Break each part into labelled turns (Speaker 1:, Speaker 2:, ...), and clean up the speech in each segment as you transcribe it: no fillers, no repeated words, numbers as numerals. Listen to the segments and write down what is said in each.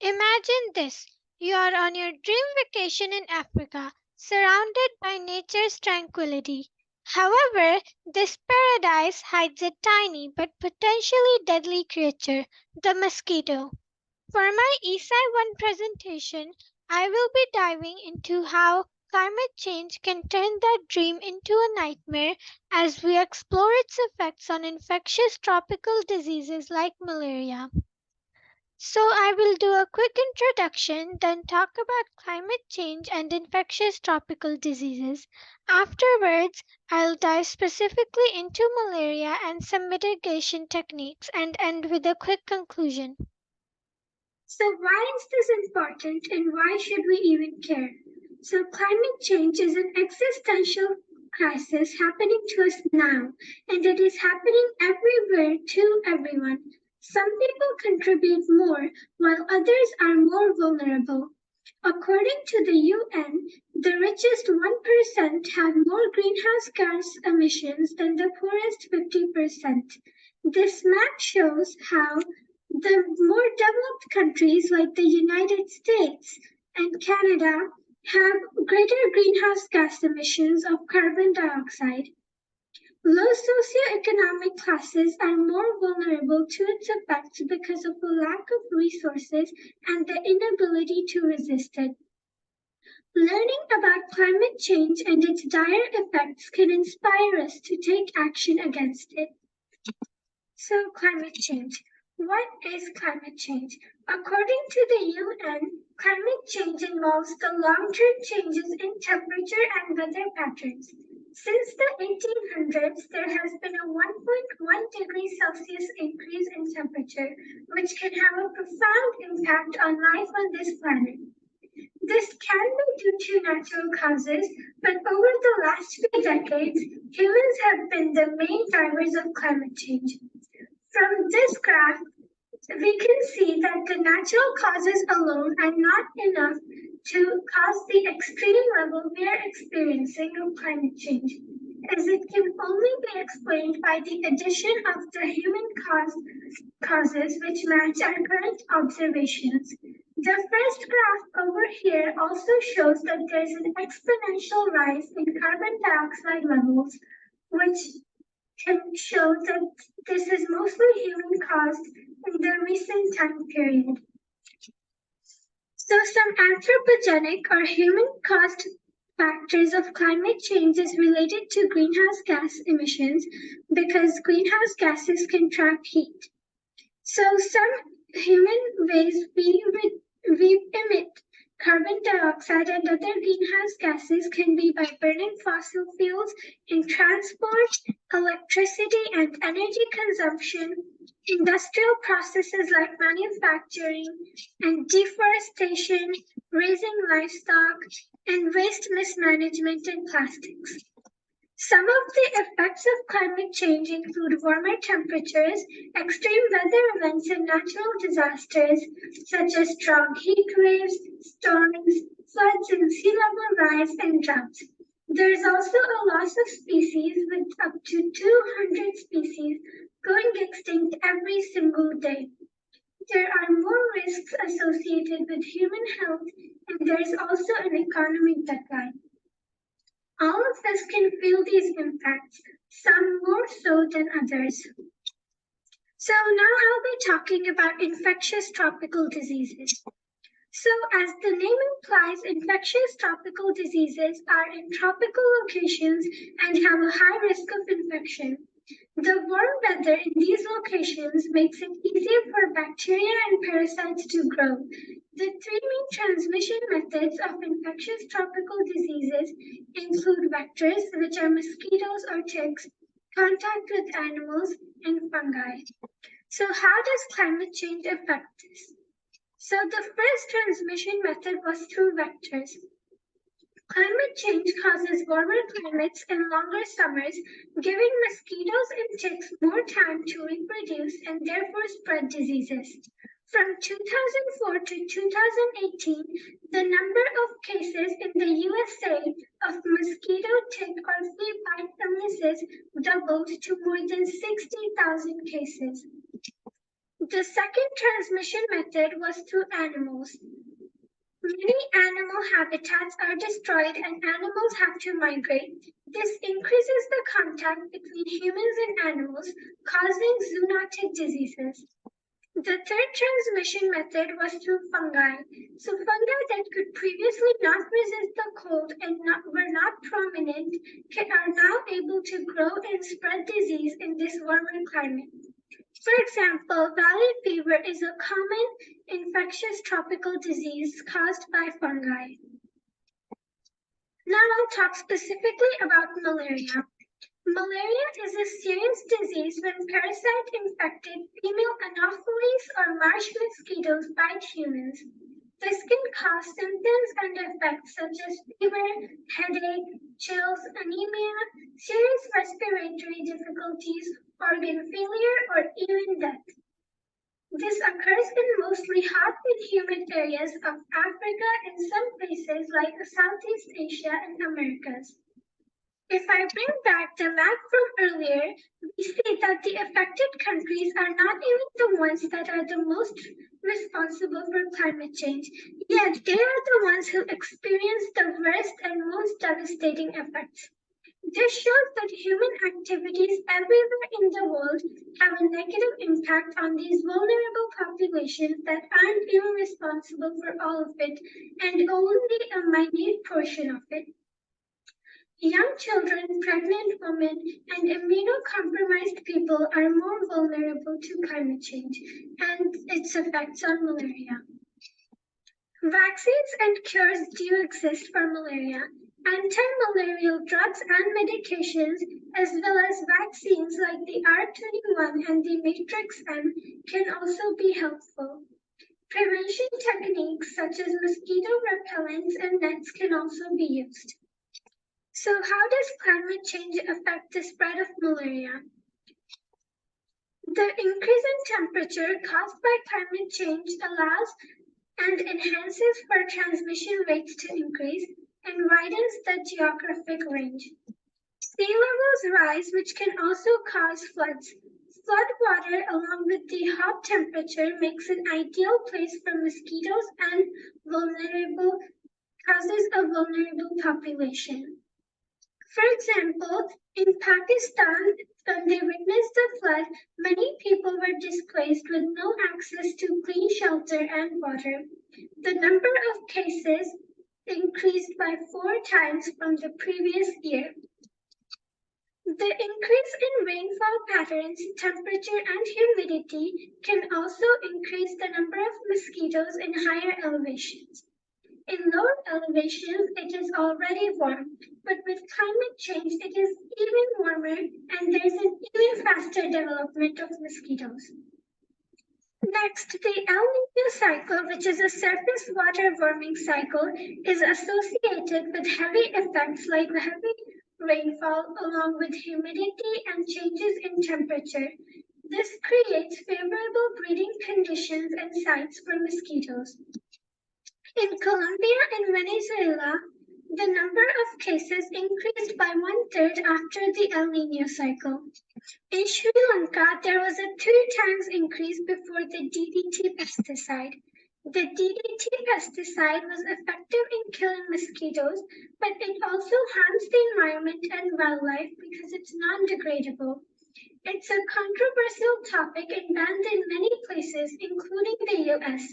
Speaker 1: Imagine this: you are on your dream vacation in Africa, surrounded by nature's tranquility. However, this paradise hides a tiny but potentially deadly creature, the mosquito. For my ESCI 1 presentation, I will be diving into how climate change can turn that dream into a nightmare as we explore its effects on infectious tropical diseases like malaria. So, I will do a quick introduction, then talk about climate change and infectious tropical diseases. Afterwards, I'll dive specifically into malaria and some mitigation techniques and end with a quick conclusion.
Speaker 2: So, why is this important and why should we even care? So, climate change is an existential crisis happening to us now, and it is happening everywhere to everyone. Some people contribute more, while others are more vulnerable. According to the UN, the richest 1% have more greenhouse gas emissions than the poorest 50%. This map shows how the more developed countries like the United States and Canada have greater greenhouse gas emissions of carbon dioxide. Low socioeconomic classes are more vulnerable to its effects because of the lack of resources and the inability to resist it. Learning about climate change and its dire effects can inspire us to take action against it. So, climate change. What is climate change? According to the UN, climate change involves the long-term changes in temperature and weather patterns. Since the 1800s, there has been a 1.1 degree Celsius increase in temperature, which can have a profound impact on life on this planet. This can be due to natural causes, but over the last few decades, humans have been the main drivers of climate change. From this graph, we can see that the natural causes alone are not enough to cause the extreme level we are experiencing of climate change, as it can only be explained by the addition of the human causes which match our current observations. The first graph over here also shows that there is an exponential rise in carbon dioxide levels, which can show that this is mostly human caused in the recent time period. So some anthropogenic or human caused factors of climate change is related to greenhouse gas emissions because greenhouse gases can trap heat. So some human ways we emit carbon dioxide and other greenhouse gases can be by burning fossil fuels in transport, electricity and energy consumption, industrial processes like manufacturing and deforestation, raising livestock, and waste mismanagement in plastics. Some of the effects of climate change include warmer temperatures, extreme weather events, and natural disasters such as strong heat waves, storms, floods, and sea level rise and droughts. There is also a loss of species, with up to 200 species going extinct every single day. There are more risks associated with human health, and there is also an economic decline. All of us can feel these impacts, some more so than others. So now I'll be talking about infectious tropical diseases. So as the name implies, infectious tropical diseases are in tropical locations and have a high risk of infection. The warm weather in these locations makes it easier for bacteria and parasites to grow. The three main transmission methods of infectious tropical diseases include vectors, which are mosquitoes or ticks, contact with animals, and fungi. So how does climate change affect this? So the first transmission method was through vectors. Climate change causes warmer climates and longer summers, giving mosquitoes and ticks more time to reproduce and therefore spread diseases. From 2004 to 2018, the number of cases in the USA of mosquito, tick, or flea bite illnesses doubled to more than 60,000 cases. The second transmission method was through animals. Many animal habitats are destroyed and animals have to migrate. This increases the contact between humans and animals, causing zoonotic diseases. The third transmission method was through fungi. So fungi that could previously not resist the cold and were not prominent are now able to grow and spread disease in this warmer climate. For example, valley fever is a common infectious tropical disease caused by fungi. Now I'll talk specifically about malaria. Malaria is a serious disease when parasite-infected female anopheles or marsh mosquitoes bite humans. This can cause symptoms and effects such as fever, headache, chills, anemia, serious respiratory difficulties, organ failure, or even death. This occurs in mostly hot and humid areas of Africa and some places like Southeast Asia and Americas. If I bring back the map from earlier, we see that the affected countries are not even the ones that are the most responsible for climate change, yet they are the ones who experience the worst and most devastating effects. This shows that human activities everywhere in the world have a negative impact on these vulnerable populations that aren't even responsible for all of it, and only a minute portion of it. Young children, pregnant women, and immunocompromised people are more vulnerable to climate change and its effects on malaria. Vaccines and cures do exist for malaria. Anti-malarial drugs and medications, as well as vaccines like the R21 and the Matrix M, can also be helpful. Prevention techniques such as mosquito repellents and nets can also be used. So how does climate change affect the spread of malaria? The increase in temperature caused by climate change allows and enhances for transmission rates to increase and widens the geographic range. Sea levels rise, which can also cause floods. Flood water, along with the hot temperature, makes an ideal place for mosquitoes and causes a vulnerable population. For example, in Pakistan, when they witnessed the flood, many people were displaced with no access to clean shelter and water. The number of cases increased by 4 times from the previous year. The increase in rainfall patterns, temperature, and humidity can also increase the number of mosquitoes in higher elevations. In lower elevations, it is already warm, but with climate change, it is even warmer and there is an even faster development of mosquitoes. Next, the El Nino cycle, which is a surface water warming cycle, is associated with heavy effects like heavy rainfall along with humidity and changes in temperature. This creates favorable breeding conditions and sites for mosquitoes. In Colombia and Venezuela, the number of cases increased by 1/3 after the El Nino cycle. In Sri Lanka, there was a 3 times increase before the DDT pesticide. The DDT pesticide was effective in killing mosquitoes, but it also harms the environment and wildlife because it's non-degradable. It's a controversial topic and banned in many places, including the US,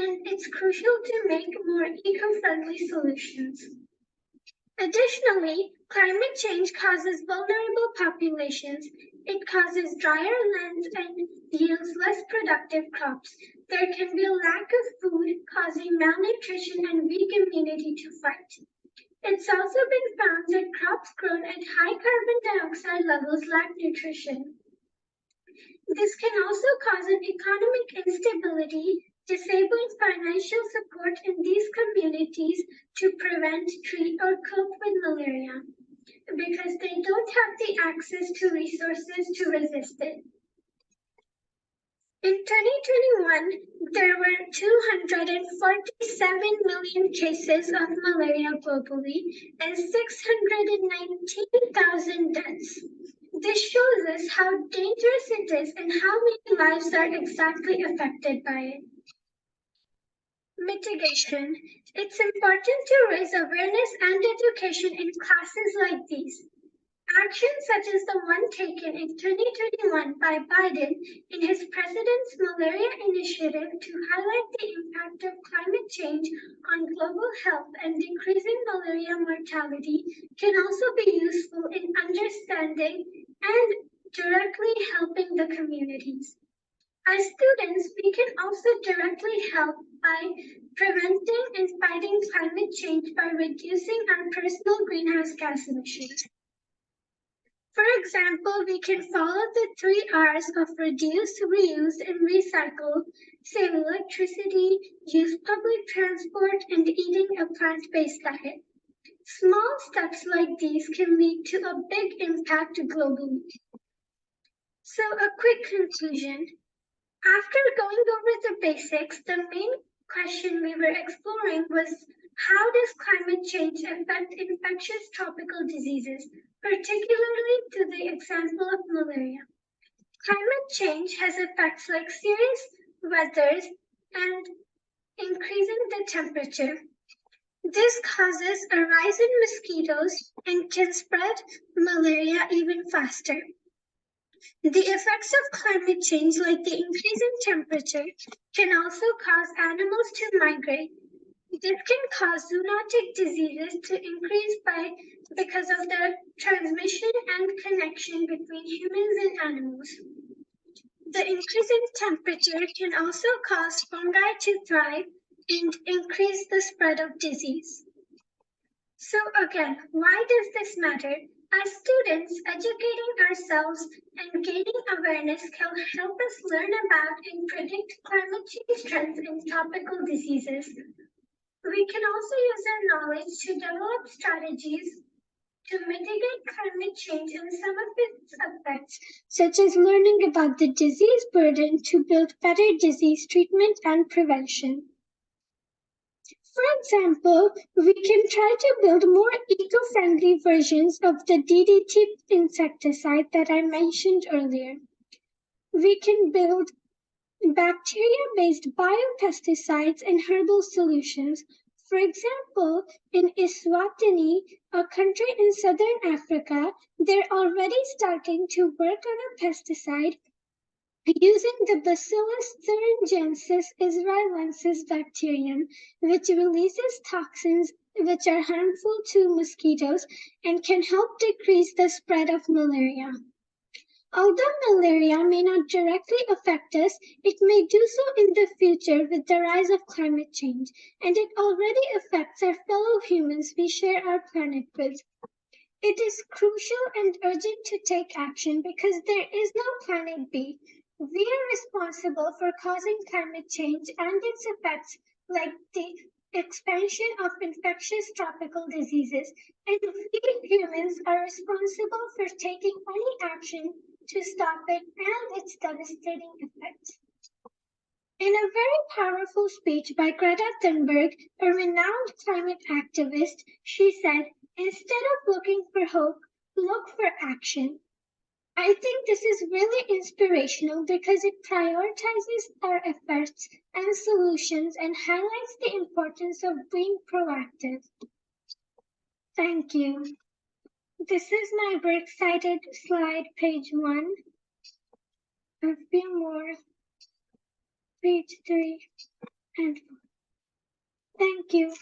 Speaker 2: and it's crucial to make more eco-friendly solutions. Additionally, climate change causes vulnerable populations. It causes drier lands and yields less productive crops. There can be a lack of food, causing malnutrition and weak immunity to fight. It's also been found that crops grown at high carbon dioxide levels lack nutrition. This can also cause an economic instability, disabling financial support in these communities to prevent, treat, or cope with malaria because they don't have the access to resources to resist it. In 2021, there were 247 million cases of malaria globally and 619,000 deaths. This shows us how dangerous it is and how many lives are exactly affected by it. Mitigation. It's important to raise awareness and education in classes like these. Actions such as the one taken in 2021 by Biden in his president's Malaria initiative to highlight the impact of climate change on global health and decreasing malaria mortality can also be useful in understanding and directly helping the communities. As students, we can also directly help by preventing and fighting climate change by reducing our personal greenhouse gas emissions. For example, we can follow the 3 R's of reduce, reuse, and recycle, save electricity, use public transport, and eating a plant-based diet. Small steps like these can lead to a big impact globally. So a quick conclusion. After going over the basics, the main question we were exploring was how does climate change affect infectious tropical diseases, particularly to the example of malaria? Climate change has effects like serious weathers and increasing the temperature. This causes a rise in mosquitoes and can spread malaria even faster. The effects of climate change, like the increase in temperature, can also cause animals to migrate. This can cause zoonotic diseases to increase because of the transmission and connection between humans and animals. The increase in temperature can also cause fungi to thrive and increase the spread of disease. So again, why does this matter? As students, educating ourselves and gaining awareness can help us learn about and predict climate change trends and tropical diseases. We can also use our knowledge to develop strategies to mitigate climate change and some of its effects, such as learning about the disease burden to build better disease treatment and prevention. For example, we can try to build more eco-friendly versions of the DDT insecticide that I mentioned earlier. We can build bacteria-based biopesticides and herbal solutions. For example, in Eswatini, a country in southern Africa, they're already starting to work on a pesticide using the Bacillus thuringiensis israelensis bacterium, which releases toxins which are harmful to mosquitoes and can help decrease the spread of malaria. Although malaria may not directly affect us, it may do so in the future with the rise of climate change, and it already affects our fellow humans we share our planet with. It is crucial and urgent to take action because there is no planet B. We are responsible for causing climate change and its effects, like the expansion of infectious tropical diseases, and we humans are responsible for taking any action to stop it and its devastating effects. In a very powerful speech by Greta Thunberg, a renowned climate activist, she said, "Instead of looking for hope, look for action." I think this is really inspirational because it prioritizes our efforts and solutions and highlights the importance of being proactive. Thank you. This is my works cited slide, page 1. A few more, page 3 and 4. Thank you.